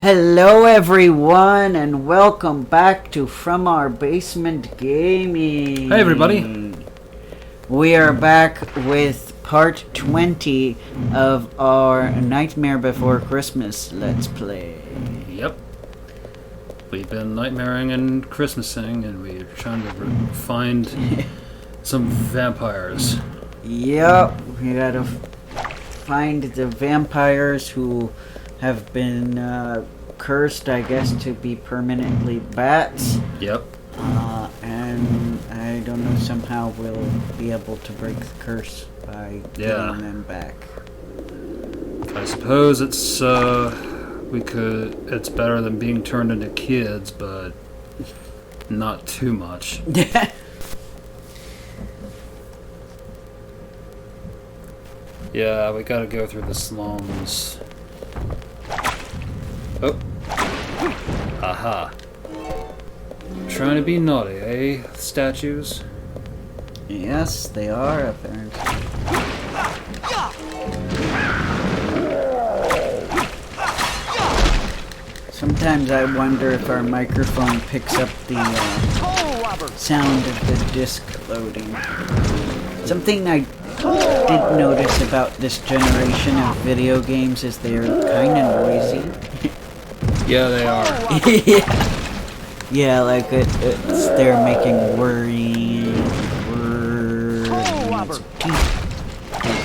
Hello everyone and welcome back to From Our Basement Gaming. Hey everybody. We are back with part 20 of our Nightmare Before Christmas Let's Play. Yep. We've been nightmaring and Christmasing, and we're trying to find some vampires. Yep, we gotta find the vampires who have been cursed, I guess, to be permanently bats. Yep. And I don't know, somehow we'll be able to break the curse by getting them back. I suppose it's it's better than being turned into kids, but not too much. Yeah, we gotta go through the slums. Oh. Aha. Trying to be naughty, eh, statues? Yes, they are, apparently. Sometimes I wonder if our microphone picks up the sound of the disc loading. Something I did notice about this generation of video games is they're kind of noisy. Yeah, they are. Yeah, like they're making whirring,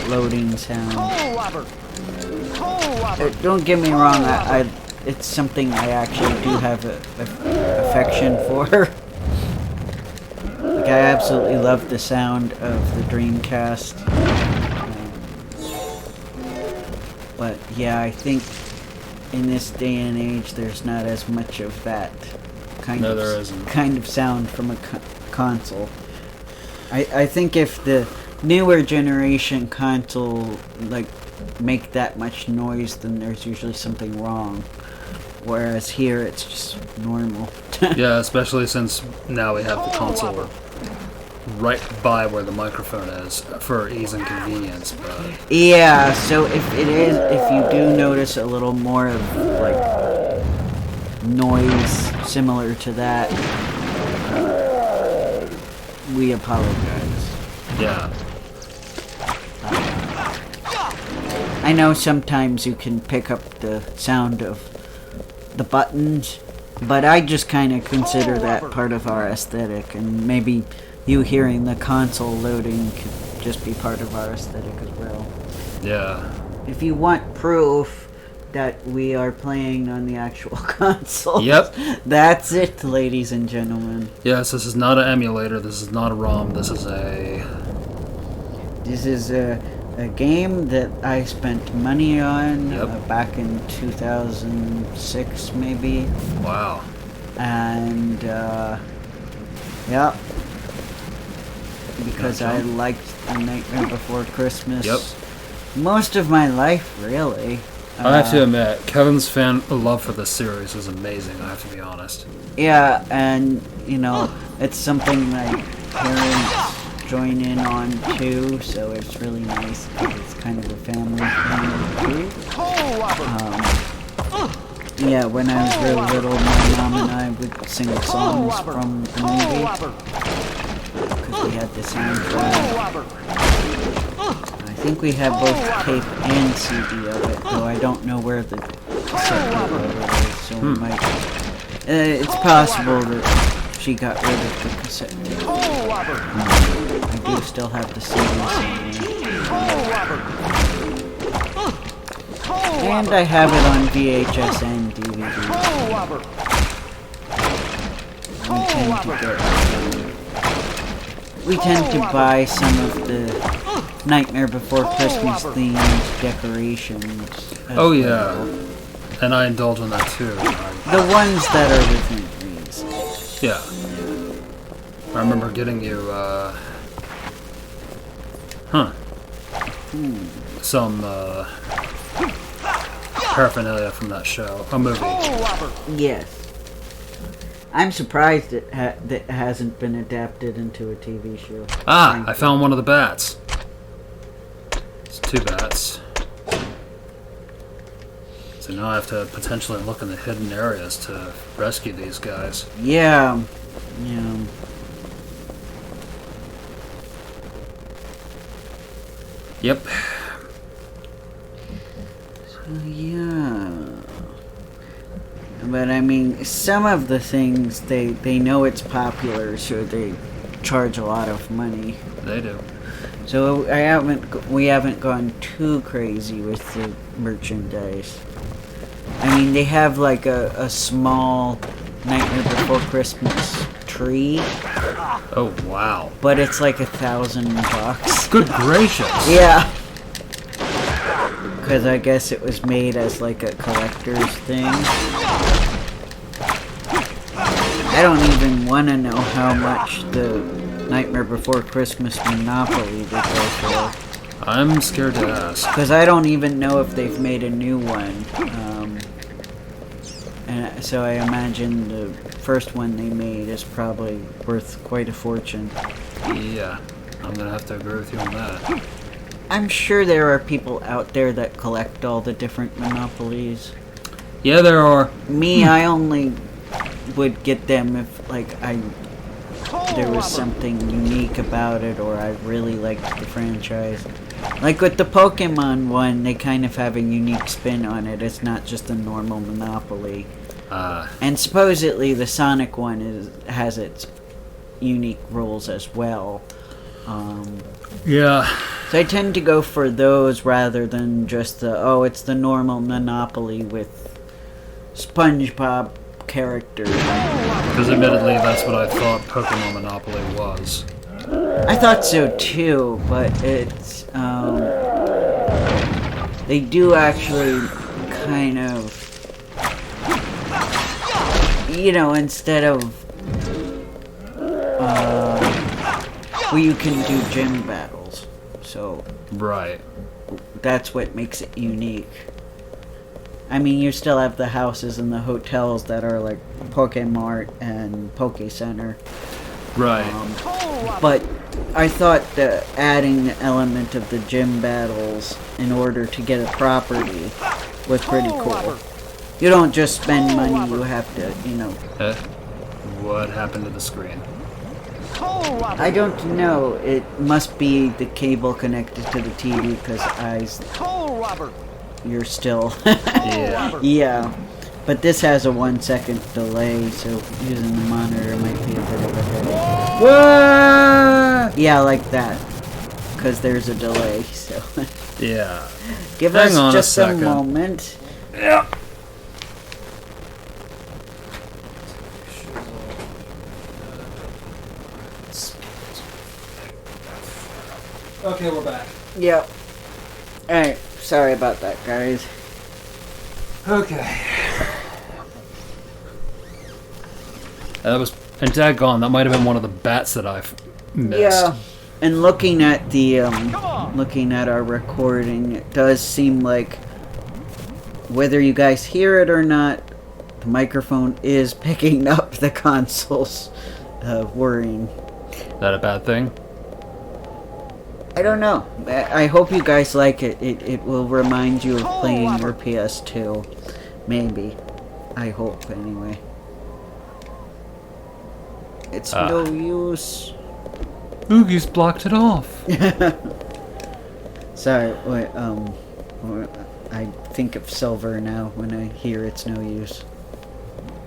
loading sound. Don't get me wrong, it's something I actually do have a affection for. Like, I absolutely love the sound of the Dreamcast. But yeah, I think in this day and age, there's not as much of that kind of sound from a console. I think if the newer generation console make that much noise, then there's usually something wrong. Whereas here, it's just normal. Yeah, especially since now we have the console right by where the microphone is for ease and convenience. But yeah, so if you do notice a little more of noise similar to that, we apologize. Yeah. I know sometimes you can pick up the sound of the buttons, but I just kind of consider that part of our aesthetic, and maybe you hearing the console loading could just be part of our aesthetic as well. Yeah. If you want proof that we are playing on the actual console, yep, that's it, ladies and gentlemen. Yes, this is not an emulator. This is not a ROM. This is a game that I spent money on back in 2006, maybe. Wow. And because I liked A Nightmare Before Christmas. Yep. Most of my life, really. I have to admit, Kevin's love for this series is amazing, I have to be honest. Yeah, and, it's something my parents join in on, too, so it's really nice. It's kind of a family thing, too. Yeah, when I was really little, my mom and I would sing songs from the movie. Because we had the soundtrack. I think we have both tape and CD of it, though I don't know where the cassette recorder is, so we might... it's possible that she got rid of the cassette tape. I do still have the CD somewhere. And I have it on VHS and DVD. We tend to buy some of the Nightmare Before Christmas themed decorations. Oh yeah, and I indulge in that too. The ones that are within reason. Yeah. I remember getting you, some, paraphernalia from that show. A movie. Yes. I'm surprised that it hasn't been adapted into a TV show. I found one of the bats. It's 2 bats. So now I have to potentially look in the hidden areas to rescue these guys. Yeah. Yeah. Yep. Yeah. But I mean, some of the things, they know it's popular, so they charge a lot of money. They do. So we haven't gone too crazy with the merchandise. I mean, they have like a small Nightmare Before Christmas tree, Oh, wow. but it's like $1,000. Good gracious. Yeah. Because I guess it was made as like a collector's thing. I don't even want to know how much the Nightmare Before Christmas Monopoly would go for. I'm scared to ask. Because I don't even know if they've made a new one. And so I imagine the first one they made is probably worth quite a fortune. Yeah, I'm gonna have to agree with you on that. I'm sure there are people out there that collect all the different Monopolies. Yeah, there are. Me, I only would get them if, like, there was something unique about it, or I really liked the franchise. Like with the Pokemon one, they kind of have a unique spin on it. It's not just a normal Monopoly. And supposedly the Sonic one has its unique rules as well. Yeah. So I tend to go for those rather than just it's the normal Monopoly with SpongeBob characters. Because admittedly, that's what I thought Pokemon Monopoly was. I thought so too, but it's, they do actually kind of, instead of, well, you can do gym battles, so Right. that's what makes it unique. I mean, you still have the houses and the hotels that are like Pokemart and Poke Center. Right. But I thought that adding the element of the gym battles in order to get a property was pretty cool. You don't just spend money, you have to, What happened to the screen? I don't know. It must be the cable connected to the TV because you're still... Yeah. Yeah. But this has a 1 second delay, so using the monitor might be a bit of a headache. Whoa! Yeah, like that. Because there's a delay, so... Yeah. Give Hang us on just a a second. moment. Yeah. Okay, we're back. Yep. Alright, sorry about that, guys. Okay. And daggone, that might have been one of the bats that I've missed. Yeah. And looking at the, looking at our recording, it does seem like, whether you guys hear it or not, the microphone is picking up the console's whirring. Is that a bad thing? I don't know. I hope you guys like it. It will remind you of playing your PS2. Maybe. I hope, anyway. It's no use. Oogie's blocked it off. Sorry, wait, I think of Silver now when I hear it's no use.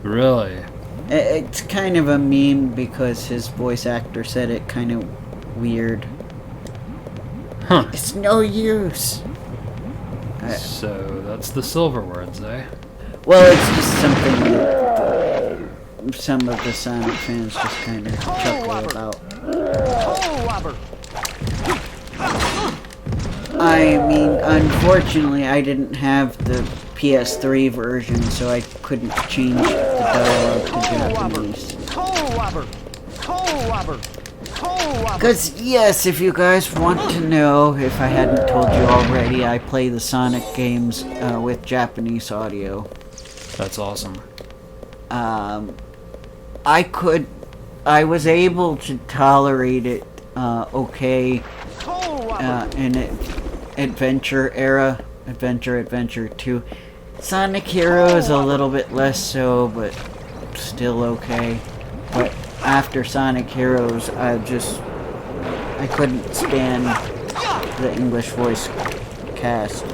Really? It's kind of a meme because his voice actor said it kind of weird. Huh. It's no use. So that's the silver words, eh? Well, it's just something that some of the Sonic fans just kind of chuckle about. I mean, unfortunately, I didn't have the PS3 version, so I couldn't change the dialogue to Japanese. Because, yes, if you guys want to know, if I hadn't told you already, I play the Sonic games with Japanese audio. That's awesome. I was able to tolerate it okay in Adventure 2. Sonic Heroes a little bit less so, but still okay. But after Sonic Heroes, I couldn't stand the English voice cast.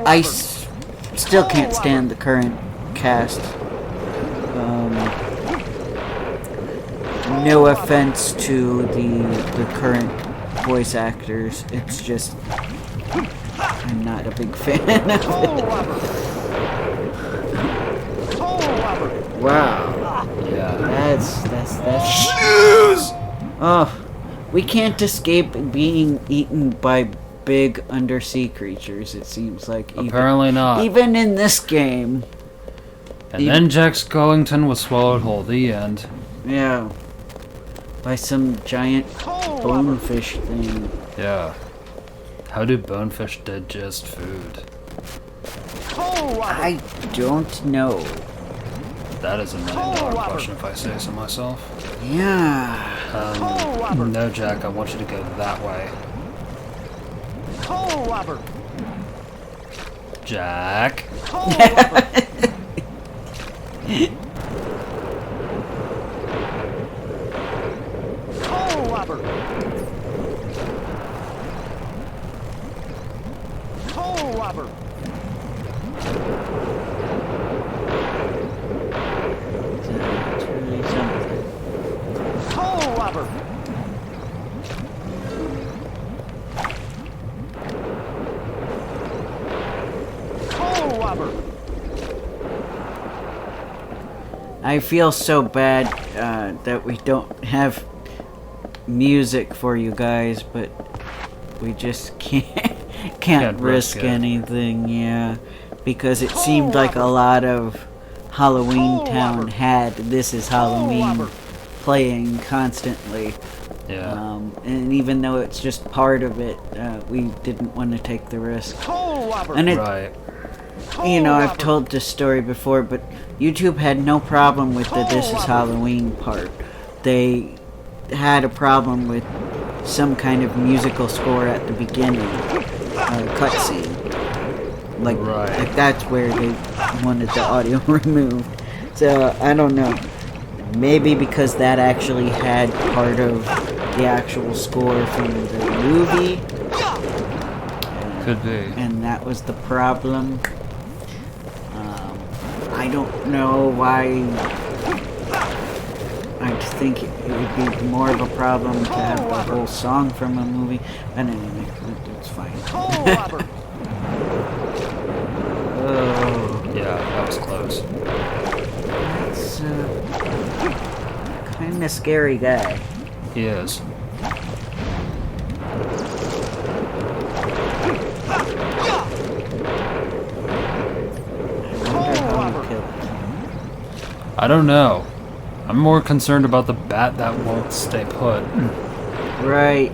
I still can't stand the current cast. No offense to the current voice actors, it's just I'm not a big fan of it. Wow. Yeah. That's shoes. Oh, we can't escape being eaten by big undersea creatures. It seems like Apparently not. Even in this game. And then Jack Skellington was swallowed whole. The end. Yeah. By some giant bonefish thing. Yeah. How do bonefish digest food? I don't know. That is a $1 million question if I say so myself. Yeah. No, Jack, I want you to go that way. Jack. It's really something. I feel so bad that we don't have music for you guys, but we just can't risk anything, yeah. Because it seemed like a lot of Halloween Town had This Is Halloween playing constantly. Yeah. And even though it's just part of it, we didn't want to take the risk. And it, Right. you know, I've told this story before, but YouTube had no problem with the This Is Halloween part. They had a problem with some kind of musical score at the beginning, cutscene. Like that's where they wanted the audio removed. So, I don't know. Maybe because that actually had part of the actual score from the movie. Could be. And that was the problem. I don't know why. I think it would be more of a problem to have the whole song from a movie. But anyway, it's fine. Oh. Yeah, that was close. That's kind of scary guy. He is. I don't know. I'm more concerned about the bat that won't stay put. Right.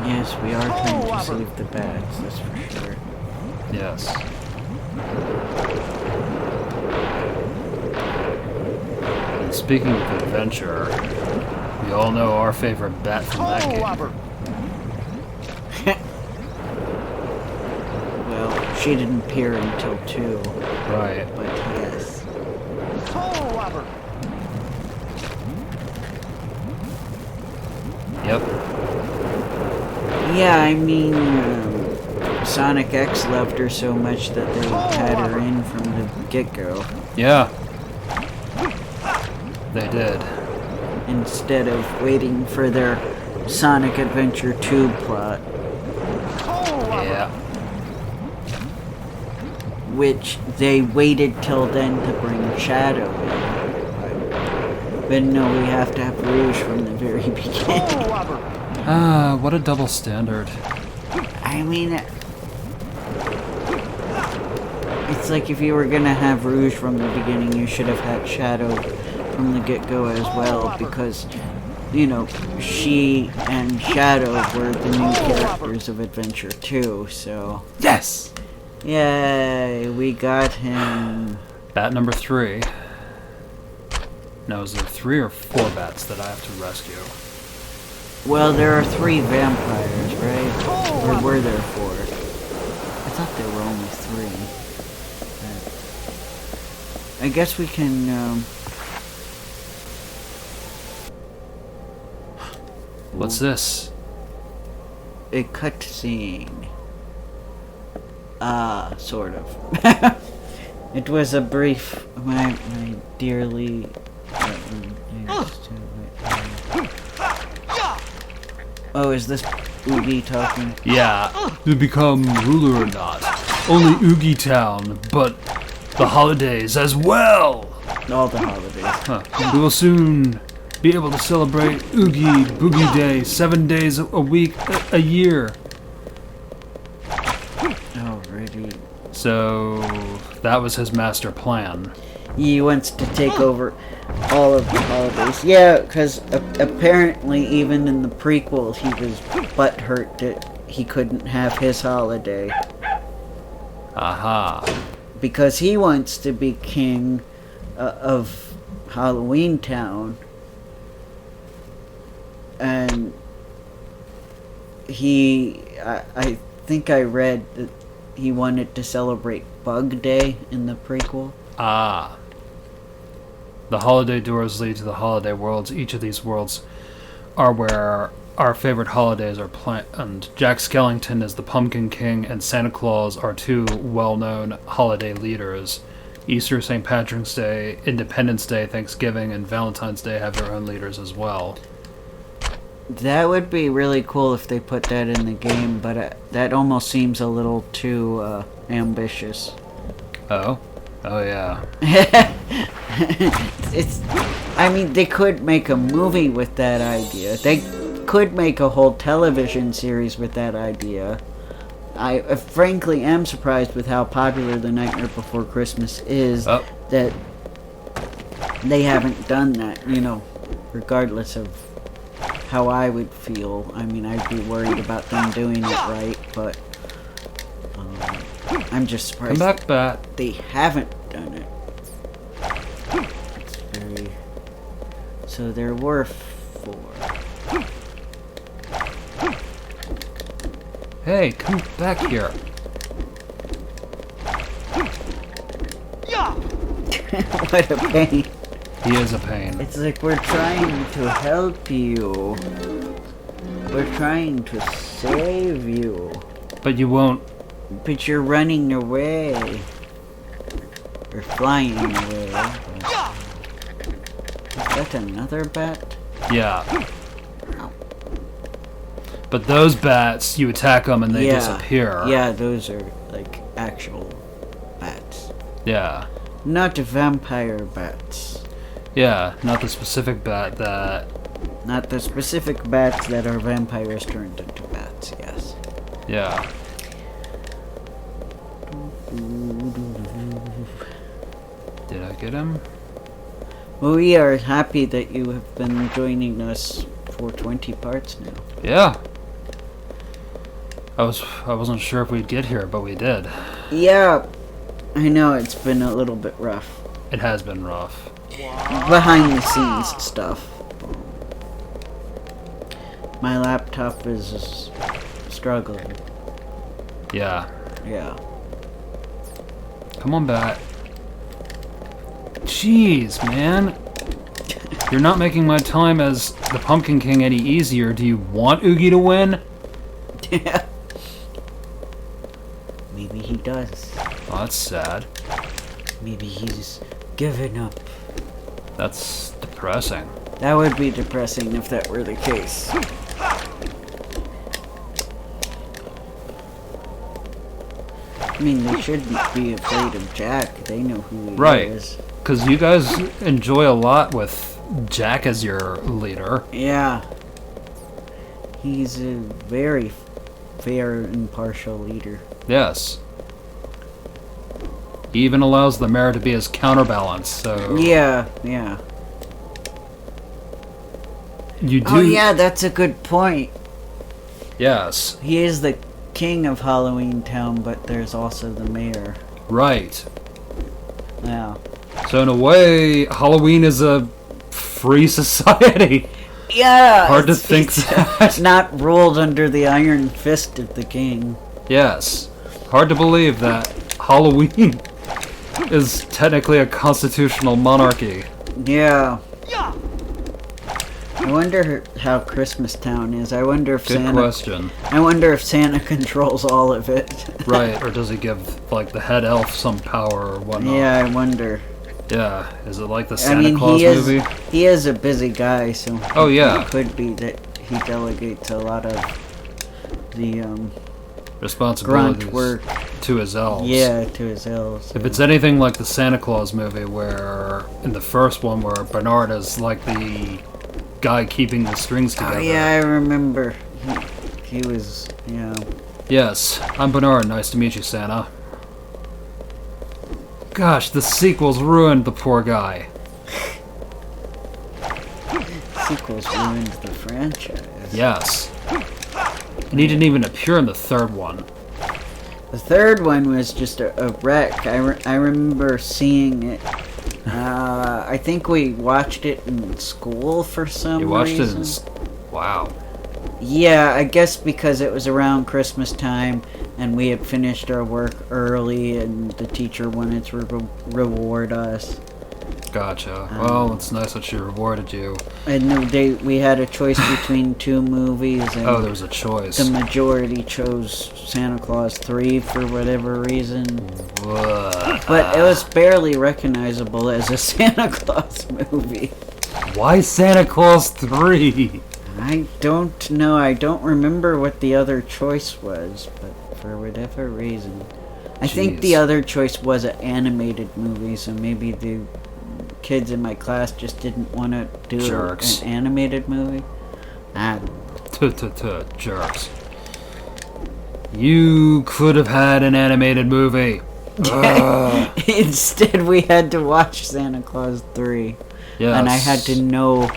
Yes, we are trying to save the bats, that's for sure. Yes. And speaking of adventure, we all know our favorite bat from that game. Well, she didn't appear until 2. Right. But yes. Yep. Yeah, I mean, Sonic X loved her so much that they had her in from the get-go. Yeah. They did. Instead of waiting for their Sonic Adventure 2 plot. Yeah. Which they waited till then to bring Shadow in. But no, we have to have Rouge from the very beginning. Ah, what a double standard. I mean, it's like if you were gonna have Rouge from the beginning, you should have had Shadow from the get-go as well, because, you know, she and Shadow were the new characters of Adventure 2, so... Yes! Yay, we got him. Bat number 3. Now, is there 3 or 4 bats that I have to rescue? Well, there are 3 vampires, right? Or were there 4? I thought there were only 3. I guess we can, What's this? a cutscene. Sort of. It was a brief, my dearly... Oh, is this Oogie talking? Yeah, to become ruler or not. Only Oogie Town, but the holidays as well! All the holidays. Huh. We will soon be able to celebrate Oogie Boogie Day 7 days a week, a year. Alrighty. So, that was his master plan. He wants to take over all of the holidays. Yeah, because apparently even in the prequel he was butthurt that he couldn't have his holiday. Aha. Because he wants to be king of Halloween Town. And I think I read that he wanted to celebrate Bug Day in the prequel. Ah. The holiday doors lead to the holiday worlds. Each of these worlds are where our favorite holidays are planned. Jack Skellington is the Pumpkin King, and Santa Claus are 2 well-known holiday leaders. Easter, St. Patrick's Day, Independence Day, Thanksgiving, and Valentine's Day have their own leaders as well. That would be really cool if they put that in the game, but that almost seems a little too ambitious. Oh? Oh, yeah. I mean, they could make a movie with that idea. They could make a whole television series with that idea. I frankly am surprised with how popular The Nightmare Before Christmas is, that they haven't done that, regardless of how I would feel. I mean, I'd be worried about them doing it right, but I'm just surprised Come back, Bat. they haven't done it. It's very... So there were 4. Hey, come back here. What a pain. He is a pain. It's like we're trying to help you. We're trying to save you. But you won't. But you're running away. Or flying away. Is that another bat? Yeah. But those bats, you attack them and they disappear. Yeah, those are like actual bats. Yeah. Not vampire bats. Yeah, not the specific bat that... Not the specific bats that are vampires turned into bats, yes. Yeah. Did I get him? Well, we are happy that you have been joining us for 20 parts now. Yeah. I wasn't sure if we'd get here, but we did. Yeah, I know it's been a little bit rough. It has been rough. Behind the scenes stuff. My laptop is struggling. Yeah. Yeah. Come on, Bat. Jeez, man. You're not making my time as the Pumpkin King any easier. Do you want Oogie to win? Yeah. Maybe he does. Oh, that's sad. Maybe he's given up. That's depressing. That would be depressing if that were the case. I mean, they shouldn't be afraid of Jack. They know who he is. Because you guys enjoy a lot with Jack as your leader. Yeah. He's a very fair and impartial leader. Yes. He even allows the mayor to be his counterbalance, so... Yeah, yeah. You do... Oh yeah, that's a good point. Yes. He is the king of Halloween Town, but there's also the mayor. Right. Yeah. So in a way, Halloween is a free society. Yeah. Hard to think it's not ruled under the iron fist of the king. Yes. Hard to believe that Halloween is technically a constitutional monarchy. Yeah. I wonder how Christmas Town is. I wonder if Good Santa. question. I wonder if Santa controls all of it. Right, or does he give, like, the head elf some power or whatnot? Yeah, I wonder. Yeah, is it like the Santa Claus movie? He is a busy guy, so Oh, yeah. it could be that he delegates a lot of the Responsibilities grunt work. to his elves. Yeah, to his elves. If it's anything like the Santa Claus movie, where in the first one, where Bernard is like the guy keeping the strings together. Oh yeah, I remember. He was, yeah. Yes, I'm Bernard. Nice to meet you, Santa. Gosh, the sequels ruined the poor guy. Sequels ruined the franchise. Yes. And he didn't even appear in the third one. The third one was just a wreck. I remember seeing it. I think we watched it in school for some reason. You watched it in... Wow. Yeah, I guess because it was around Christmas time and we had finished our work early and the teacher wanted to reward us. Gotcha. Well, it's nice that she rewarded you. And we had a choice between two movies. And oh, there was a choice. The majority chose Santa Claus 3 for whatever reason. But it was barely recognizable as a Santa Claus movie. Why Santa Claus 3? I don't know. I don't remember what the other choice was, but for whatever reason. I think the other choice was an animated movie, so maybe the kids in my class just didn't want to do an animated movie. I don't know. Jerks. You could have had an animated movie. Instead, we had to watch Santa Claus 3. Yes. And I had to know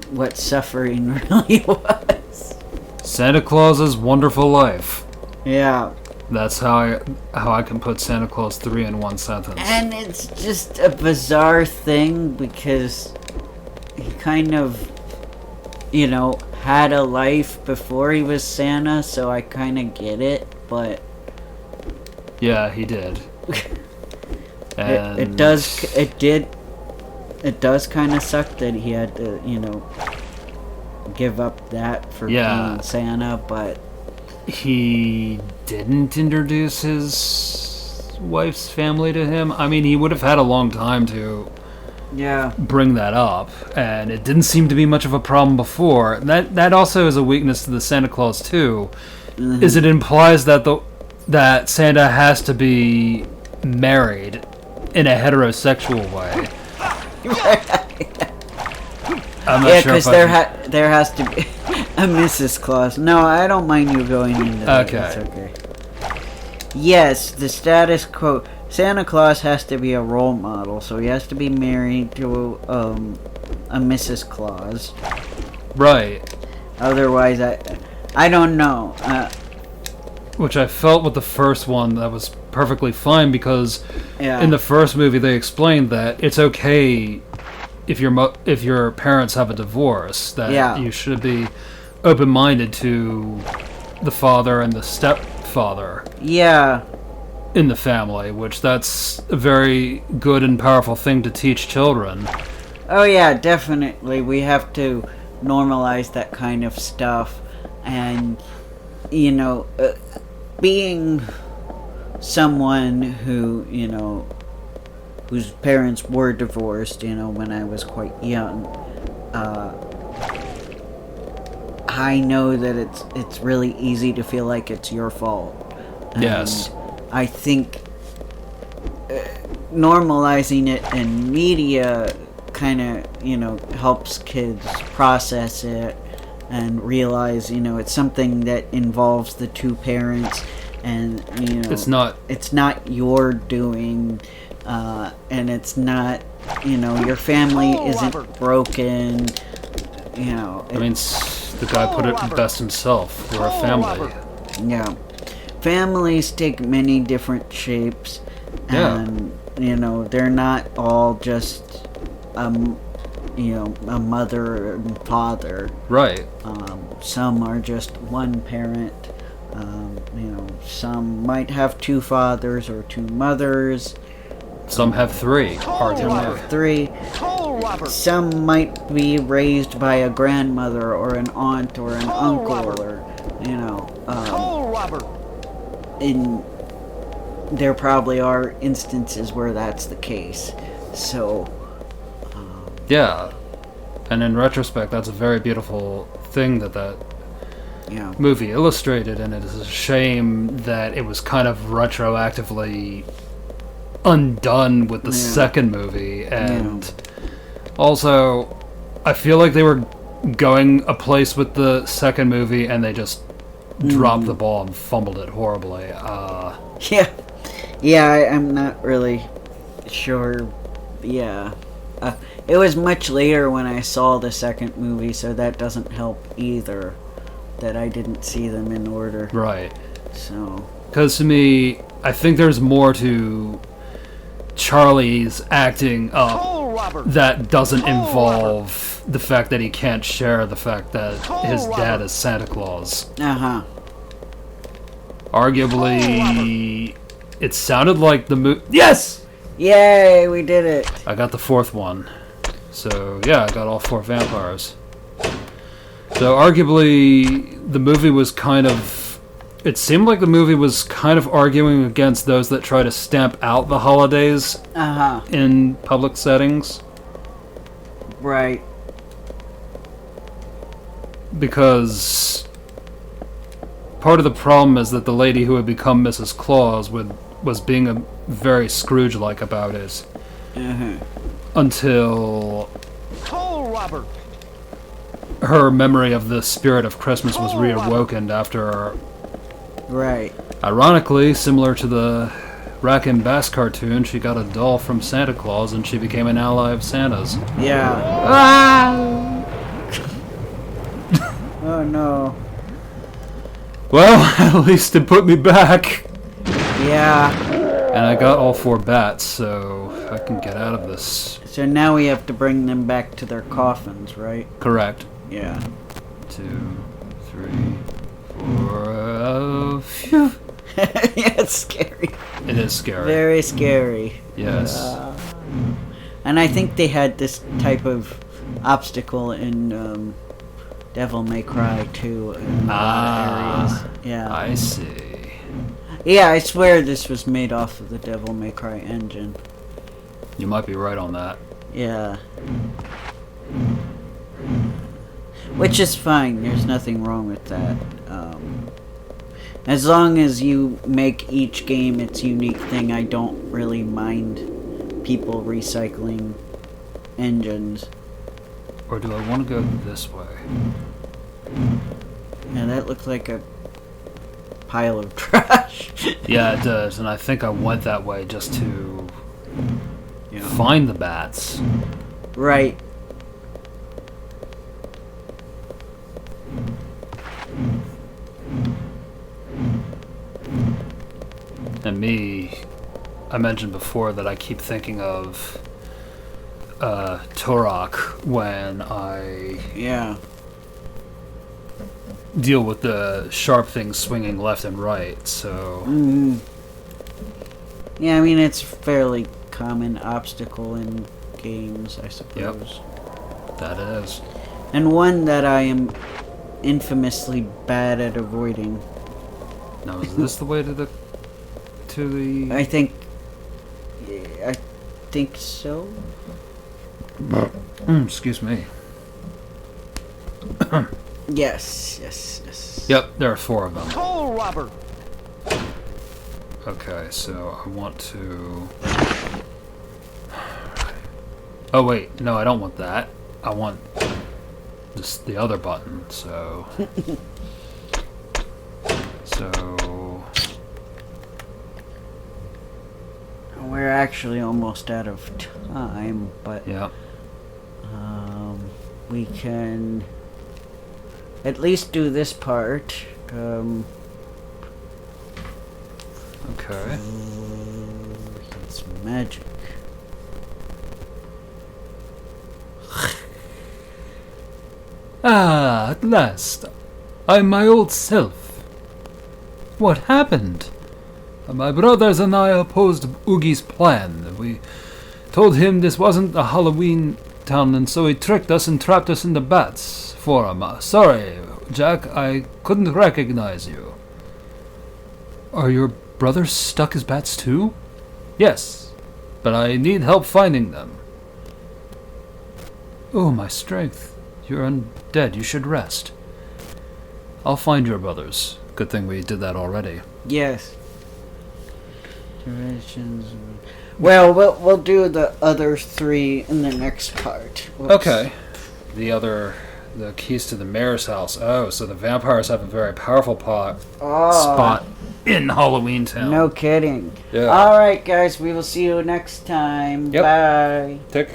what suffering really was. Santa Claus's Wonderful Life. Yeah. That's how I can put Santa Claus 3 in one sentence. And it's just a bizarre thing because he kind of, had a life before he was Santa, so I kind of get it, but... Yeah, he did. And it does kind of suck that he had to, give up that for being Santa, but... He didn't introduce his wife's family to him. I mean, he would have had a long time to bring that up, and it didn't seem to be much of a problem before. That also is a weakness to the Santa Claus 2, is it implies that Santa has to be married in a heterosexual way. I'm not sure because there has to be a Mrs. Claus. No, I don't mind you going into that. Okay. It's okay. Yes, the status quo. Santa Claus has to be a role model, so he has to be married to a Mrs. Claus. Right. Otherwise, I don't know. Which I felt with the first one that was perfectly fine because in the first movie they explained that it's okay if your parents have a divorce, that you should be open-minded to the father and the stepfather in the family, which that's a very good and powerful thing to teach children. Oh yeah, definitely. We have to normalize that kind of stuff, and being someone who whose parents were divorced, when I was quite young, I know that it's really easy to feel like it's your fault. And yes. I think normalizing it in media kind of, helps kids process it and realize, it's something that involves the two parents, and, it's not your doing. And it's not, your family isn't broken, I mean, the guy put it best himself. We're a family. Yeah. Families take many different shapes, and, they're not all just, a mother and father. Right. Some are just one parent. Some might have two fathers or two mothers. Some have three, Some arguably. have three. Some might be raised by a grandmother or an aunt or an uncle, or there probably are instances where that's the case. So Yeah. And in retrospect, that's a very beautiful thing that yeah. movie illustrated, and it is a shame that it was kind of retroactively undone with the second movie. And also, I feel like they were going a place with the second movie, and they just dropped the ball and fumbled it horribly. I'm not really sure. Yeah. It was much later when I saw the second movie, so that doesn't help either, that I didn't see them in order. Right. So. Because to me, I think there's more to Charlie's acting up that doesn't involve the fact that he can't share the fact that his dad is Santa Claus. Uh-huh. Arguably, it sounded like the movie. Yes! Yay, we did it. I got the fourth one. So, yeah, I got all 4 vampires. So, arguably, the movie was kind of... It seemed like the movie was kind of arguing against those that try to stamp out the holidays in public settings. Right. Because part of the problem is that the lady who had become Mrs. Claus was being very Scrooge-like about it. Until her memory of the spirit of Christmas was reawoken after... Right. Ironically, similar to the Rack and Bass cartoon, she got a doll from Santa Claus and she became an ally of Santa's. Yeah. Oh no. Well, at least it put me back. Yeah. And I got all 4 bats, so I can get out of this. So now we have to bring them back to their coffins, right? Correct. Yeah. 2, 3, 4. Phew. Yeah, it's scary. It is scary. Very scary. Yes. And I think they had this type of obstacle in Devil May Cry too. In a lot of areas. Yeah. I see. Yeah, I swear this was made off of the Devil May Cry engine. You might be right on that. Yeah. Which is fine. There's nothing wrong with that. As long as you make each game its unique thing, I don't really mind people recycling engines. Or do I want to go this way? Yeah, that looks like a pile of trash. Yeah, it does, and I think I went that way just to find the bats. Right. And me, I mentioned before that I keep thinking of Turok when I deal with the sharp things swinging left and right, so... Yeah, I mean, it's a fairly common obstacle in games, I suppose. Yep. That is. And one that I am infamously bad at avoiding. Now, is this the way to the... I think so. Excuse me. Yes. Yep, there are 4 of them. Toll robber. Okay, so I want to... Oh wait, no, I don't want that. I want just the other button, so... We're actually almost out of time, but yeah. We can at least do this part. Okay. It's magic. Ah, at last. I'm my old self. What happened? My brothers and I opposed Oogie's plan. We told him this wasn't a Halloween town, and so he tricked us and trapped us in the bats forum. Sorry, Jack, I couldn't recognize you. Are your brothers stuck as bats too? Yes, but I need help finding them. Oh, my strength. You're undead. You should rest. I'll find your brothers. Good thing we did that already. Yes. Well, we'll do the other 3 in the next part. Whoops. Okay. The keys to the mayor's house. Oh, so the vampires have a very powerful spot in Halloween Town. No kidding. Yeah. Alright, guys, we will see you next time. Yep. Bye. Take